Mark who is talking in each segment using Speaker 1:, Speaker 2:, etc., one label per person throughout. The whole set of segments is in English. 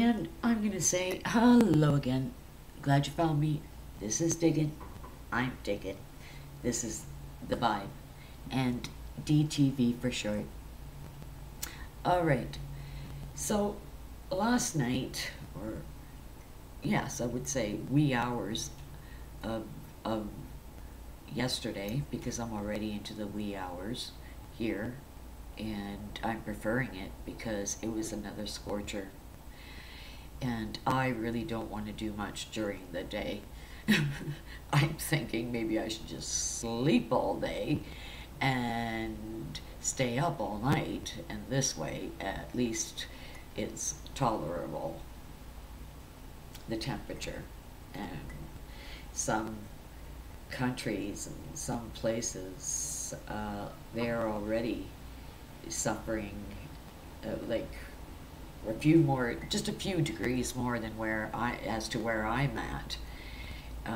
Speaker 1: And I'm going to say hello again. Glad you found me. This is Diggin'. I'm Diggin'. This is The Vibe. And DTV for short. Alright. So, last night, or yes, I would say wee hours of yesterday, because I'm already into the wee hours here, and I'm preferring it because it was another scorcher. And I really don't want to do much during the day. I'm thinking maybe I should just sleep all day and stay up all night, and this way at least it's tolerable, the temperature. And some countries and some places, they're already suffering like just a few degrees more than where I'm at. It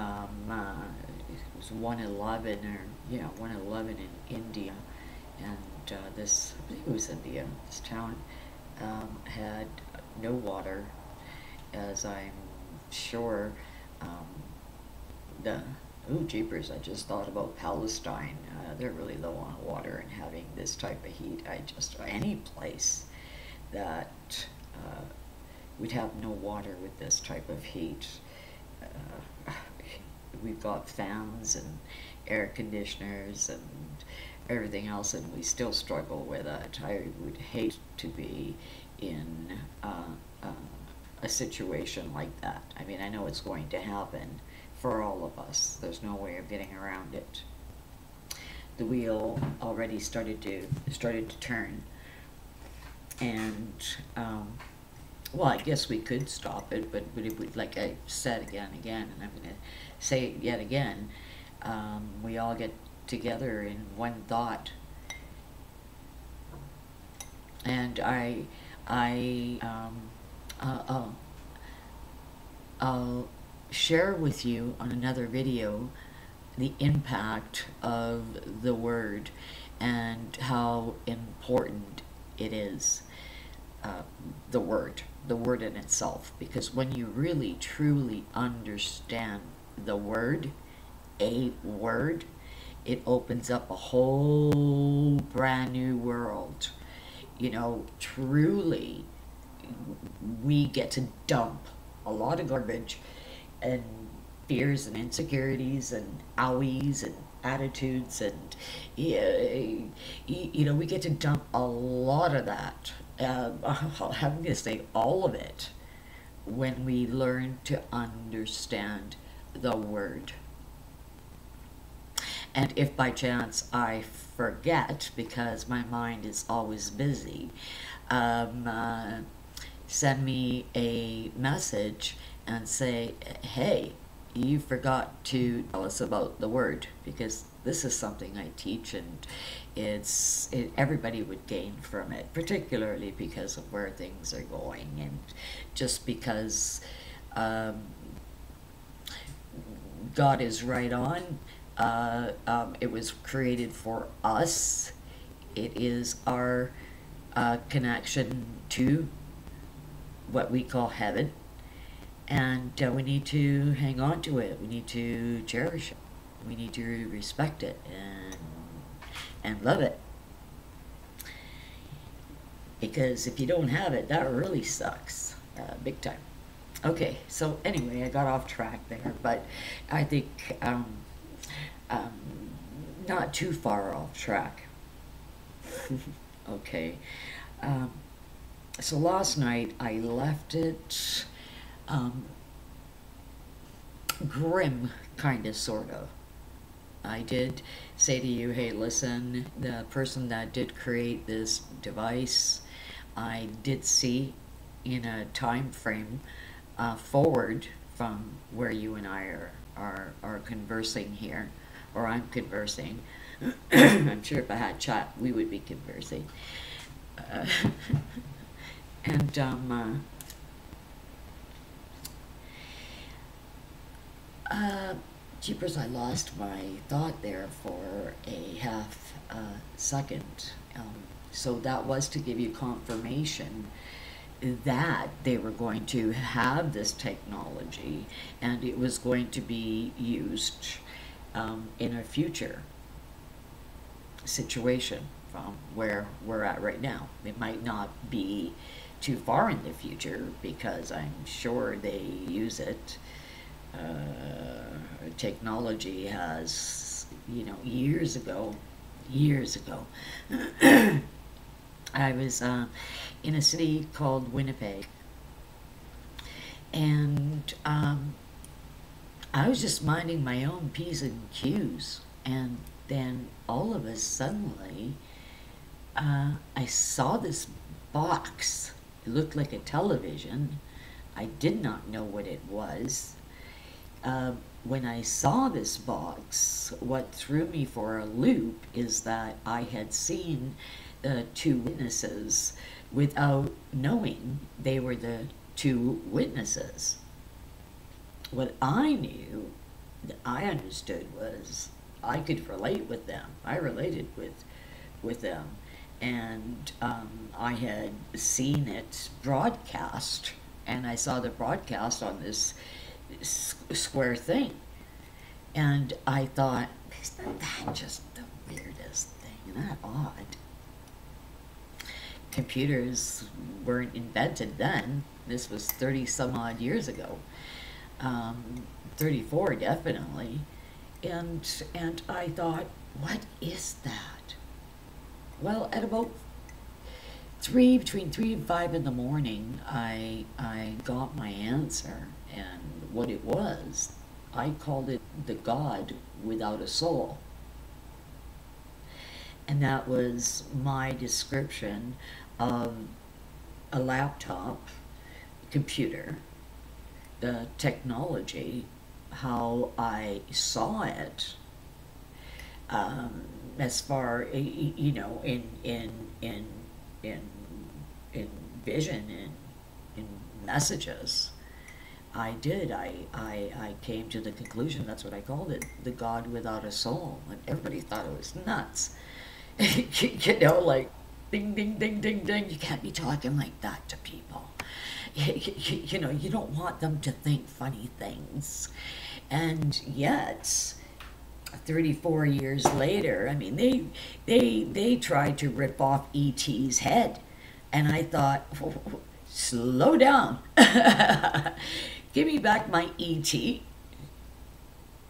Speaker 1: was 111 111 in India, and this, I believe it was India, this town had no water, as I'm sure the oh jeepers, I just thought about Palestine. They're really low on water, and having this type of heat, any place that we'd have no water with this type of heat. We've got fans and air conditioners and everything else, and we still struggle with it. I would hate to be in a situation like that. I mean, I know it's going to happen for all of us. There's no way of getting around it. The wheel already started to turn, and well, I guess we could stop it, but it would, like I said again, and I'm going to say it yet again, we all get together in one thought. And I'll share with you on another video the impact of the word and how important it is, the word in itself. Because when you really truly understand the word, a word, it opens up a whole brand new world. You know, truly, we get to dump a lot of garbage and fears and insecurities and owies and attitudes, and you know, we get to dump a lot of that. I'm going to say all of it, when we learn to understand the word. And if by chance I forget, because my mind is always busy, send me a message and say, hey, you forgot to tell us about the word, because this is something I teach, and everybody would gain from it, particularly because of where things are going, and just because God is right on. It was created for us. It is our connection to what we call heaven, and we need to hang on to it. We need to cherish it. We need to respect it and love it. Because if you don't have it, that really sucks, big time. Okay, so anyway, I got off track there, but I think not too far off track. Okay. So last night I left it grim, kind of, sort of. I did say to you, hey, listen, the person that did create this device, I did see in a time frame forward from where you and I are conversing here, or I'm conversing. I'm sure if I had chat, we would be conversing. And jeepers, I lost my thought there for a half second. So that was to give you confirmation that they were going to have this technology and it was going to be used in a future situation from where we're at right now. It might not be too far in the future because I'm sure they use it. Technology has, years ago, I was in a city called Winnipeg, and I was just minding my own P's and Q's, and then all of a suddenly, I saw this box. It looked like a television. I did not know what it was. When I saw this box, what threw me for a loop is that I had seen two witnesses without knowing they were the two witnesses. What I knew, that I understood, was I could relate with them. I related with them, and I had seen it broadcast, and I saw the broadcast on this square thing, and I thought, isn't that just the weirdest thing? Isn't that odd? Computers weren't invented then. This was 30 some odd years ago. 34 definitely. And I thought, what is that? Well, at about between 3 and 5 in the morning, I got my answer, and what it was, I called it the God without a soul. And that was my description of a laptop, computer, the technology, how I saw it, as far, in vision, in messages. I came to the conclusion, that's what I called it, the God without a soul. And everybody thought it was nuts. Like, ding, ding, ding, ding, ding. You can't be talking like that to people. You don't want them to think funny things. And yet, 34 years later, I mean, they tried to rip off E.T.'s head. And I thought, slow down. Give me back my E.T.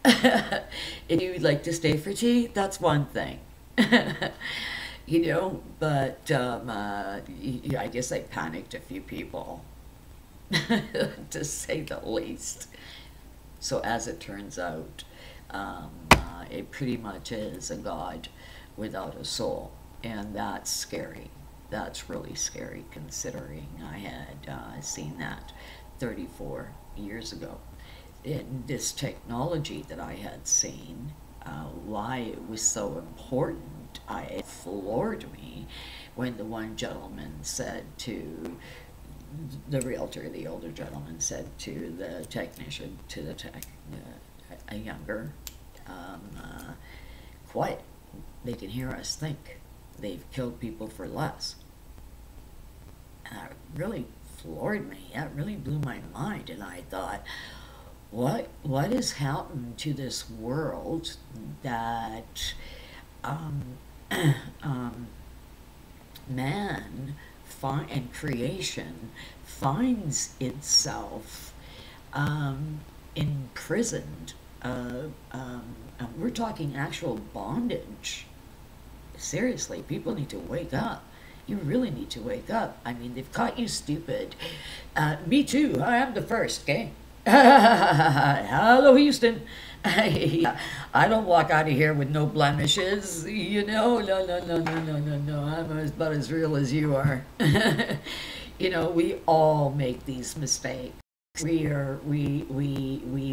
Speaker 1: If you'd like to stay for tea, that's one thing. But I guess I panicked a few people, to say the least. So as it turns out, it pretty much is a God without a soul, and that's scary. That's really scary, considering I had seen that 34 years ago. And this technology that I had seen, why it was so important, it floored me when the one gentleman said to the realtor, the older gentleman said to the technician, to the tech, a younger, quiet. They can hear us think. They've killed people for less. And that really floored me. That really blew my mind. And I thought, what has happened to this world that man and creation finds itself imprisoned? We're talking actual bondage. Seriously, people need to wake up. You really need to wake up. I mean, they've caught you stupid. Me too. I am the first, okay? Hello, Houston. I don't walk out of here with no blemishes, No. I'm about as real as you are. We all make these mistakes. We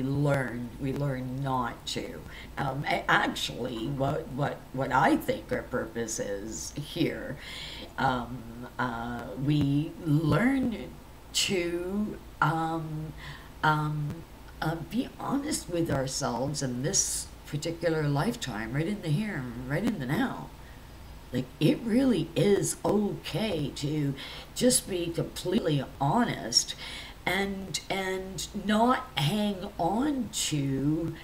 Speaker 1: learn not to. Actually, what I think our purpose is here, we learn to be honest with ourselves in this particular lifetime, right in the here, right in the now. Like, it really is okay to just be completely honest and not hang on to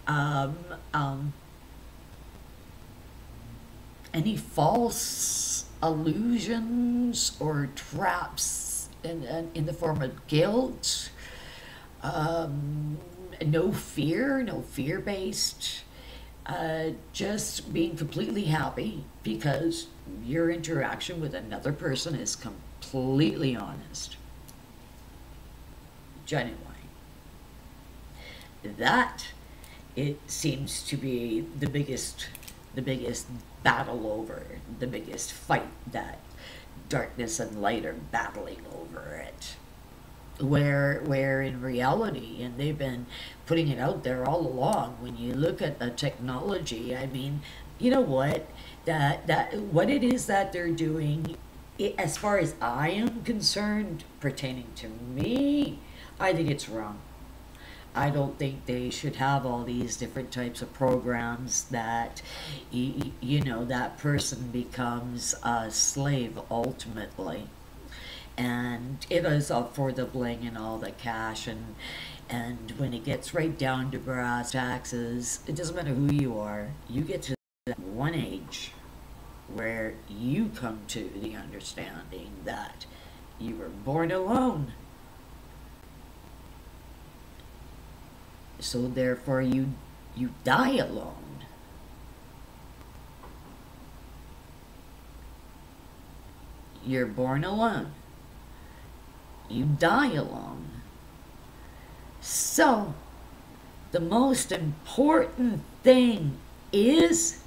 Speaker 1: um, um, any false illusions or traps in the form of guilt, um, no fear based, just being completely happy because your interaction with another person is completely honest, genuine. That, it seems to be the biggest battle over, the biggest fight that darkness and light are battling over it. Where in reality, and they've been putting it out there all along, when you look at the technology, I mean, you know what, that what it is that they're doing, as far as I am concerned, pertaining to me, I think it's wrong. I don't think they should have all these different types of programs that, you know, that person becomes a slave ultimately. And it is up for the bling and all the cash, and when it gets right down to brass taxes, it doesn't matter who you are. You get to that one age where you come to the understanding that you were born alone. So therefore you die alone. You're born alone. You die alone. So the most important thing is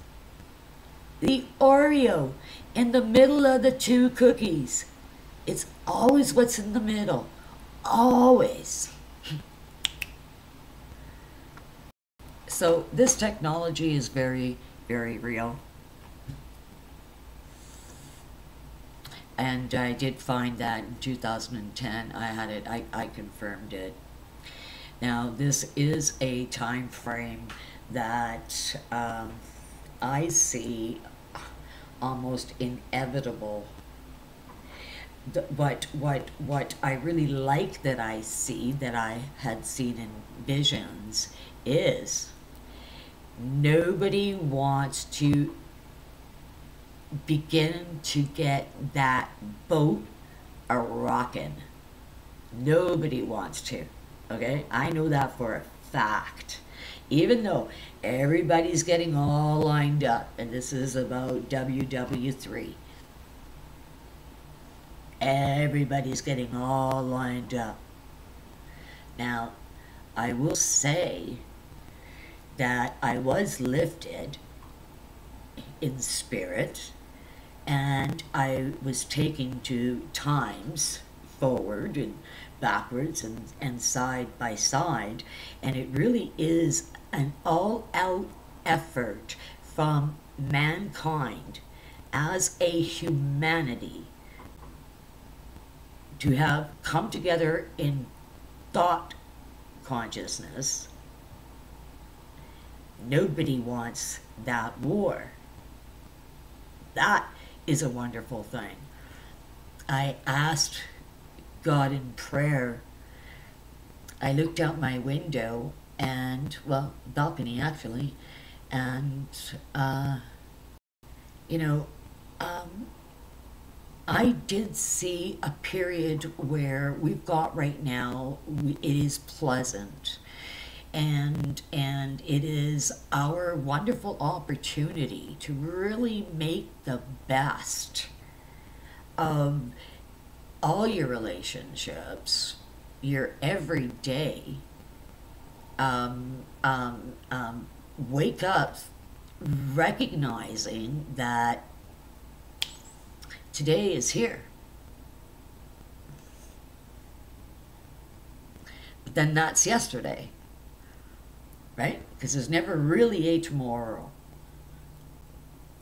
Speaker 1: the Oreo in the middle of the two cookies. It's always what's in the middle. Always. So this technology is very, very real. And I did find that in 2010, I had it, I confirmed it. Now, this is a time frame that I see almost inevitable. What I really like that I see, that I had seen in visions, is nobody wants to begin to get that boat a rockin'. Nobody wants to. Okay? I know that for a fact. Even though everybody's getting all lined up, and this is about WW3. Everybody's getting all lined up. Now, I will say that I was lifted in spirit, and I was taken to times forward and backwards and side by side, and it really is an all-out effort from mankind as a humanity to have come together in thought consciousness. Nobody wants that war. That is a wonderful thing. I asked God in prayer. I looked out my window and, well, balcony actually, and, you know, I did see a period where we've got right now, it is pleasant. And it is our wonderful opportunity to really make the best of all your relationships, your everyday. Wake up recognizing that today is here. But then that's yesterday, right? Because there's never really a tomorrow.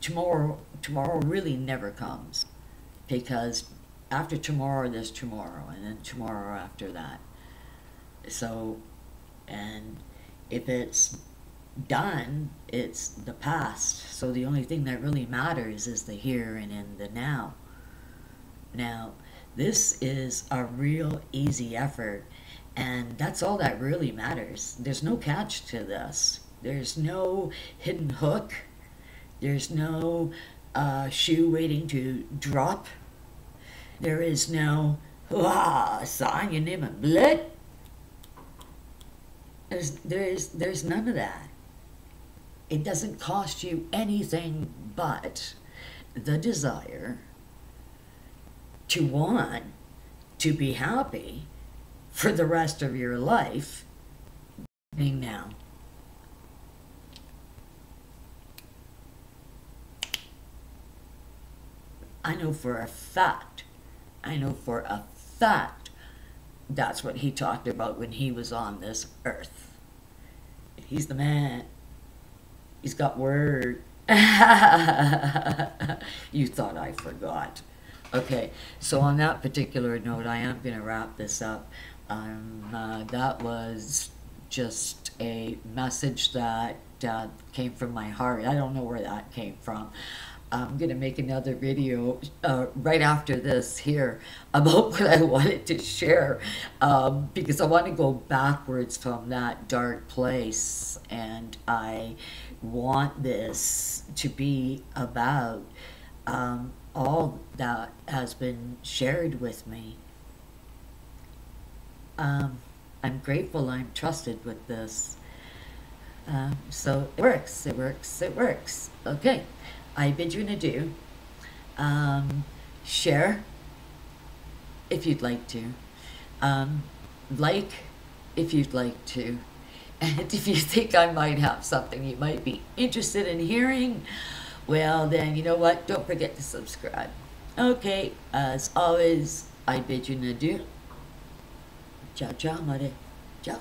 Speaker 1: Tomorrow really never comes, because after tomorrow there's tomorrow, and then tomorrow after that. So, and if it's done, it's the past. So the only thing that really matters is the here and in the now. Now, this is a real easy effort, and that's all that really matters. There's no catch to this. There's no hidden hook. There's no shoe waiting to drop. There is no sign your name in blood. There's none of that. It doesn't cost you anything but the desire to want to be happy for the rest of your life now. I know for a fact, that's what he talked about when he was on this earth. He's the man. He's got word. You thought I forgot. Okay, so on that particular note, I am going to wrap this up. That was just a message that came from my heart. I don't know where that came from. I'm going to make another video right after this here about what I wanted to share, because I want to go backwards from that dark place, and I want this to be about all that has been shared with me. I'm grateful I'm trusted with this. So it works, it works, it works. Okay, I bid you an adieu. Share if you'd like to. Like if you'd like to. And if you think I might have something you might be interested in hearing, well then, you know what? Don't forget to subscribe. Okay, as always, I bid you an adieu. Ciao, ciao, mare. Ciao.